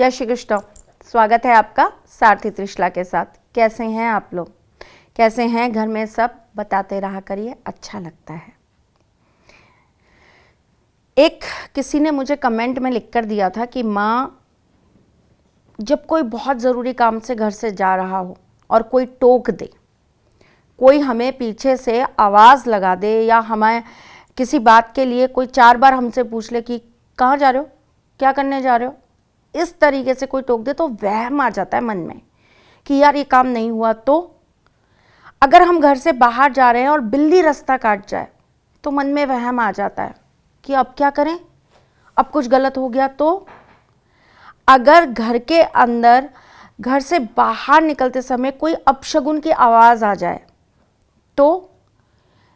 जय श्री कृष्ण। स्वागत है आपका सारथी त्रिशला के साथ। कैसे हैं आप लोग, कैसे हैं घर में सब, बताते रहा करिए, अच्छा लगता है। एक किसी ने मुझे कमेंट में लिख कर दिया था कि माँ, जब कोई बहुत ज़रूरी काम से घर से जा रहा हो और कोई टोक दे, कोई हमें पीछे से आवाज़ लगा दे या हमें किसी बात के लिए कोई 4 बार हमसे पूछ ले कि कहाँ जा रहे हो, क्या करने जा रहे हो, इस तरीके से कोई टोक दे तो वहम आ जाता है मन में कि यार ये काम नहीं हुआ। तो अगर हम घर से बाहर जा रहे हैं और बिल्ली रास्ता काट जाए तो मन में वहम आ जाता है कि अब क्या करें, अब कुछ गलत हो गया तो। अगर घर के अंदर, घर से बाहर निकलते समय कोई अपशगुन की आवाज़ आ जाए, तो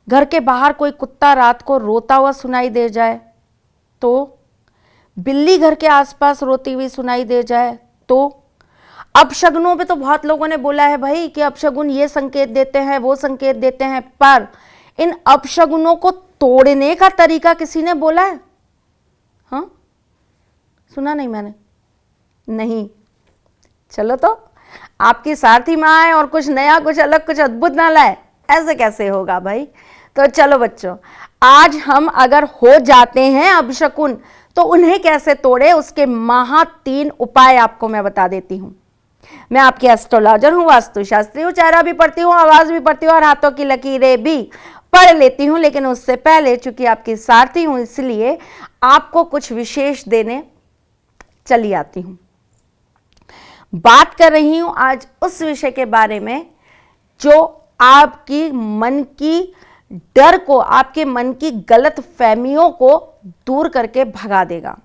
घर के बाहर कोई कुत्ता रात को रोता हुआ सुनाई दे जाए, तो बिल्ली घर के आसपास रोती हुई सुनाई दे जाए, तो अपशगुनों पे तो बहुत लोगों ने बोला है भाई कि अपशगुन ये संकेत देते हैं, वो संकेत देते हैं, पर इन अपशगुनों को तोड़ने का तरीका किसी ने बोला है? हाँ, सुना नहीं मैंने, नहीं। चलो तो आपकी सारथी माँ है और कुछ नया, कुछ अलग, कुछ अद्भुत ना लाए, ऐसे कैसे होगा भाई। तो चलो बच्चों, आज हम अगर हो जाते हैं अपशकुन तो उन्हें कैसे तोड़े, उसके महा 3 उपाय आपको मैं बता देती हूं। मैं आपकी एस्ट्रोलॉजर हूं, वास्तुशास्त्री हूं, चेहरा भी पढ़ती हूं, आवाज भी पढ़ती हूं और हाथों की लकीरें भी पढ़ लेती हूं। लेकिन उससे पहले चूंकि आपकी सारथी हूं, इसलिए आपको कुछ विशेष देने चली आती हूं। बात कर रही हूं आज उस विषय के बारे में जो आपकी मन की डर को, आपके मन की गलत फहमियों को दूर करके भगा देगा।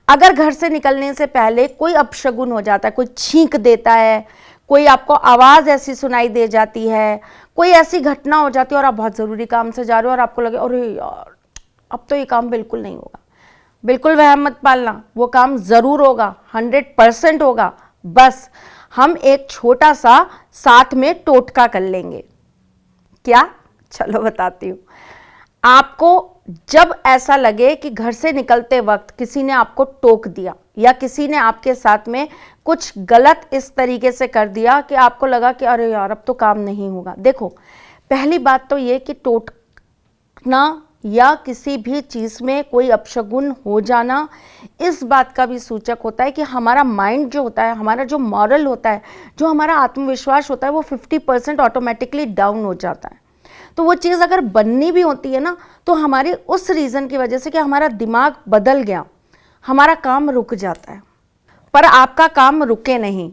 अगर घर से निकलने से पहले कोई अपशगुन हो जाता है, कोई छींक देता है, कोई आपको आवाज़ ऐसी सुनाई दे जाती है, कोई ऐसी घटना हो जाती है और आप बहुत ज़रूरी काम से जा रहे हो और आपको लगे अरे यार अब तो ये काम बिल्कुल नहीं होगा, बिल्कुल वहम मत पालना, वो काम ज़रूर होगा, 100% होगा। बस हम एक छोटा सा साथ में टोटका कर लेंगे। क्या? चलो बताती हूँ आपको। जब ऐसा लगे कि घर से निकलते वक्त किसी ने आपको टोक दिया या किसी ने आपके साथ में कुछ गलत इस तरीके से कर दिया कि आपको लगा कि अरे यार अब तो काम नहीं होगा। देखो, पहली बात तो ये कि टोकना या किसी भी चीज़ में कोई अपशगुन हो जाना इस बात का भी सूचक होता है कि हमारा माइंड जो होता है, हमारा जो मॉरल होता है, जो हमारा आत्मविश्वास होता है, वो 50% ऑटोमेटिकली डाउन हो जाता है। तो वो चीज़ अगर बननी भी होती है ना, तो हमारी उस रीज़न की वजह से कि हमारा दिमाग बदल गया, हमारा काम रुक जाता है। पर आपका काम रुके नहीं,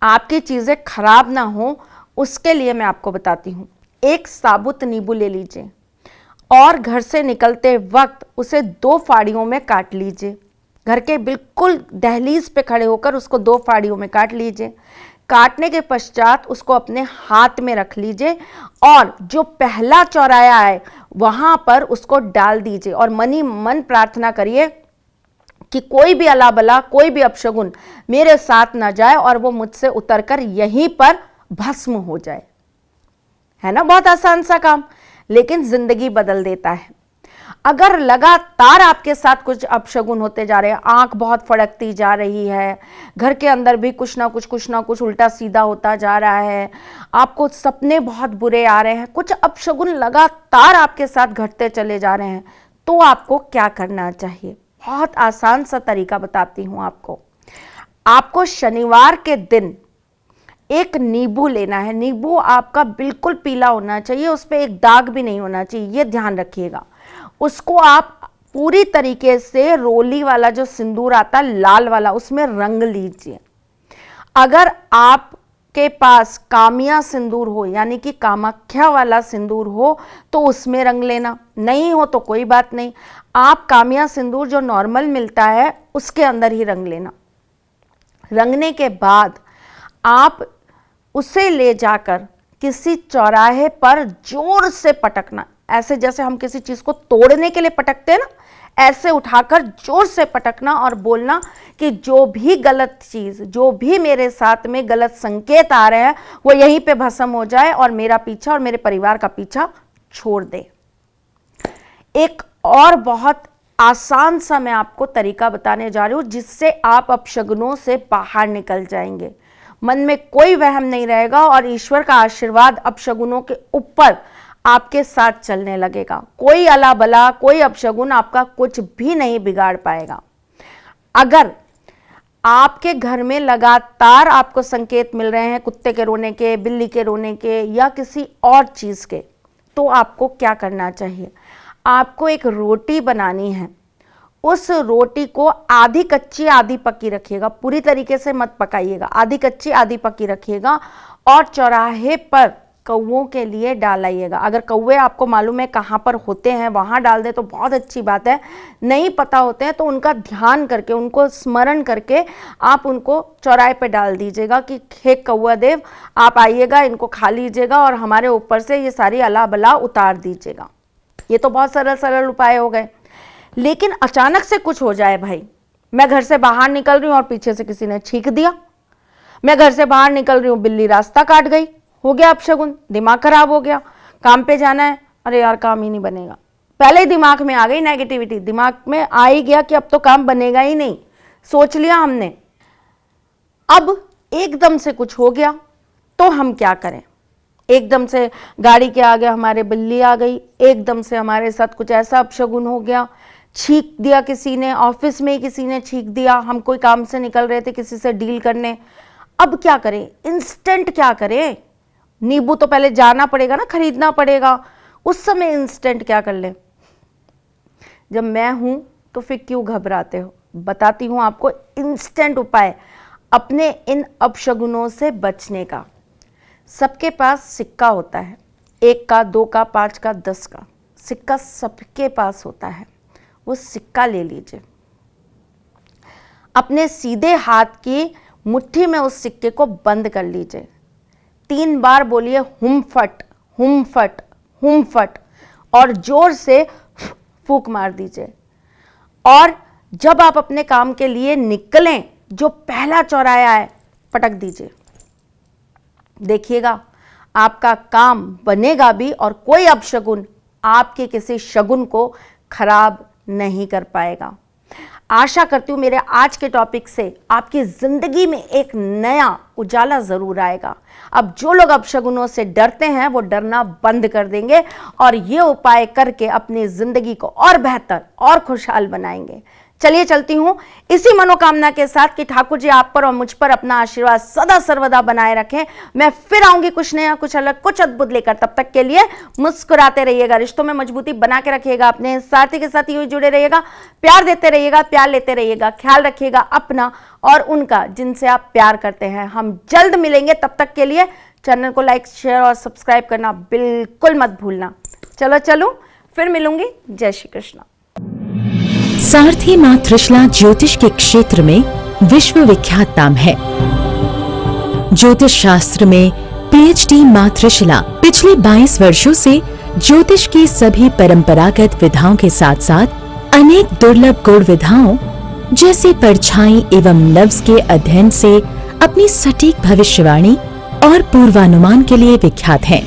आपकी चीज़ें खराब ना हो, उसके लिए मैं आपको बताती हूँ। एक साबुत नींबू ले लीजिए और घर से निकलते वक्त उसे 2 फाड़ियों में काट लीजिए। घर के बिल्कुल दहलीज पे खड़े होकर उसको 2 फाड़ियों में काट लीजिए। काटने के पश्चात उसको अपने हाथ में रख लीजिए और जो पहला चौराया है वहां पर उसको डाल दीजिए और मनी मन प्रार्थना करिए कि कोई भी अला बला, कोई भी अपशगुन मेरे साथ ना जाए और वो मुझसे उतरकर यहीं पर भस्म हो जाए। है ना, बहुत आसान सा काम, लेकिन जिंदगी बदल देता है। अगर लगातार आपके साथ कुछ अपशगुन होते जा रहे हैं, आंख बहुत फड़कती जा रही है, घर के अंदर भी कुछ ना कुछ उल्टा सीधा होता जा रहा है, आपको सपने बहुत बुरे आ रहे हैं, कुछ अपशगुन लगातार आपके साथ घटते चले जा रहे हैं, तो आपको क्या करना चाहिए? बहुत आसान सा तरीका बताती हूं आपको। आपको शनिवार के दिन एक नींबू लेना है। नींबू आपका बिल्कुल पीला होना चाहिए, उस पर एक दाग भी नहीं होना चाहिए, ये ध्यान रखिएगा। उसको आप पूरी तरीके से रोली वाला जो सिंदूर आता है लाल वाला, उसमें रंग लीजिए। अगर आपके पास कामिया सिंदूर हो, यानी कि कामाख्या वाला सिंदूर हो, तो उसमें रंग लेना। नहीं हो तो कोई बात नहीं, आप कामिया सिंदूर जो नॉर्मल मिलता है उसके अंदर ही रंग लेना। रंगने के बाद आप उसे ले जाकर किसी चौराहे पर जोर से पटकना, ऐसे जैसे हम किसी चीज को तोड़ने के लिए पटकते हैं ना, ऐसे उठाकर जोर से पटकना और बोलना कि जो भी गलत चीज, जो भी मेरे साथ में गलत संकेत आ रहे हैं, वो यहीं पे भस्म हो जाए और मेरा पीछा और मेरे परिवार का पीछा छोड़ दे। एक और बहुत आसान सा मैं आपको तरीका बताने जा रही हूं, जिससे आप अपशगुनों से बाहर निकल जाएंगे। मन में कोई वहम नहीं रहेगा और ईश्वर का आशीर्वाद अपशगुनों के ऊपर आपके साथ चलने लगेगा। कोई अला बला, कोई अपशगुन आपका कुछ भी नहीं बिगाड़ पाएगा। अगर आपके घर में लगातार आपको संकेत मिल रहे हैं कुत्ते के रोने के, बिल्ली के रोने के या किसी और चीज के, तो आपको क्या करना चाहिए? आपको एक रोटी बनानी है। उस रोटी को आधी कच्ची आधी पकी रखिएगा, पूरी तरीके से मत पकाइएगा, आधी कच्ची आधी पकी रखिएगा और चौराहे पर कौवों के लिए डालाइएगा। अगर कौवे आपको मालूम है कहाँ पर होते हैं वहाँ डाल दे तो बहुत अच्छी बात है, नहीं पता होते हैं तो उनका ध्यान करके, उनको स्मरण करके आप उनको चौराहे पे डाल दीजिएगा कि हे कौवा देव आप आइएगा, इनको खा लीजिएगा और हमारे ऊपर से ये सारी अला बला उतार दीजिएगा। ये तो बहुत सरल सरल उपाय हो गए। लेकिन अचानक से कुछ हो जाए भाई, मैं घर से बाहर निकल रही हूँ और पीछे से किसी ने छींक दिया, मैं घर से बाहर निकल रही हूँ बिल्ली रास्ता काट गई, हो गया अपशगुन, दिमाग खराब हो गया, काम पे जाना है, अरे यार काम ही नहीं बनेगा। पहले ही दिमाग में आ गई नेगेटिविटी, दिमाग में आ ही गया कि अब तो काम बनेगा ही नहीं, सोच लिया हमने। अब एकदम से कुछ हो गया तो हम क्या करें? एकदम से गाड़ी के आगे हमारे बिल्ली आ गई, एकदम से हमारे साथ कुछ ऐसा अपशगुन हो गया, छींक दिया किसी ने, ऑफिस में ही किसी ने छींक दिया, हम कोई काम से निकल रहे थे किसी से डील करने। अब क्या करें? इंस्टेंट क्या करें? नींबू तो पहले जाना पड़ेगा ना, खरीदना पड़ेगा, उस समय इंस्टेंट क्या कर ले? जब मैं हूं तो फिर क्यों घबराते हो? बताती हूं आपको इंस्टेंट उपाय अपने इन अपशगुनों से बचने का। सबके पास सिक्का होता है, 1 का, 2 का, 5 का, 10 का सिक्का सबके पास होता है। वो सिक्का ले लीजिए, अपने सीधे हाथ की मुट्ठी में उस सिक्के को बंद कर लीजिए, 3 बार बोलिए हुम फट हुम फट हुम फट और जोर से फूंक मार दीजिए। और जब आप अपने काम के लिए निकलें, जो पहला चौराहा है पटक दीजिए। देखिएगा आपका काम बनेगा भी और कोई अपशगुन आपके किसी शगुन को खराब नहीं कर पाएगा। आशा करती हूँ मेरे आज के टॉपिक से आपकी जिंदगी में एक नया उजाला जरूर आएगा। अब जो लोग अपशगुनों से डरते हैं वो डरना बंद कर देंगे और ये उपाय करके अपनी जिंदगी को और बेहतर और खुशहाल बनाएंगे। चलिए चलती हूं इसी मनोकामना के साथ कि ठाकुर जी आप पर और मुझ पर अपना आशीर्वाद सदा सर्वदा बनाए रखें। मैं फिर आऊंगी कुछ नया, कुछ अलग, कुछ अद्भुत लेकर। तब तक के लिए मुस्कुराते रहिएगा, रिश्तों में मजबूती बना के रखिएगा, अपने साथी के साथ यूं जुड़े रहिएगा, प्यार देते रहिएगा, प्यार लेते रहिएगा, ख्याल रखिएगा अपना और उनका जिनसे आप प्यार करते हैं। हम जल्द मिलेंगे, तब तक के लिए चैनल को लाइक, शेयर और सब्सक्राइब करना बिल्कुल मत भूलना। चलो चलूं, फिर मिलूंगी। जय श्री कृष्ण। सारथी मां त्रिशला ज्योतिष के क्षेत्र में विश्व विख्यात नाम है। ज्योतिष शास्त्र में पीएचडी मां त्रिशला पिछले 22 वर्षों से ज्योतिष की सभी परंपरागत विधाओं के साथ साथ अनेक दुर्लभ गुण विधाओं जैसे परछाई एवं नव्स के अध्ययन से अपनी सटीक भविष्यवाणी और पूर्वानुमान के लिए विख्यात हैं।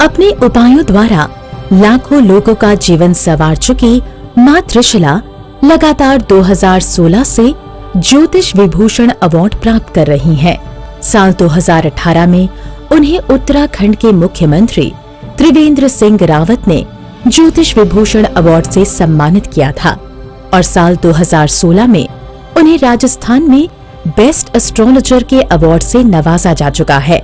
अपने उपायों द्वारा लाखों लोगों का जीवन संवार चुकी मां त्रिशला लगातार 2016 से ज्योतिष विभूषण अवार्ड प्राप्त कर रही हैं। साल 2018 में उन्हें उत्तराखंड के मुख्यमंत्री त्रिवेंद्र सिंह रावत ने ज्योतिष विभूषण अवार्ड से सम्मानित किया था और साल 2016 में उन्हें राजस्थान में बेस्ट एस्ट्रोलॉजर के अवार्ड से नवाजा जा चुका है।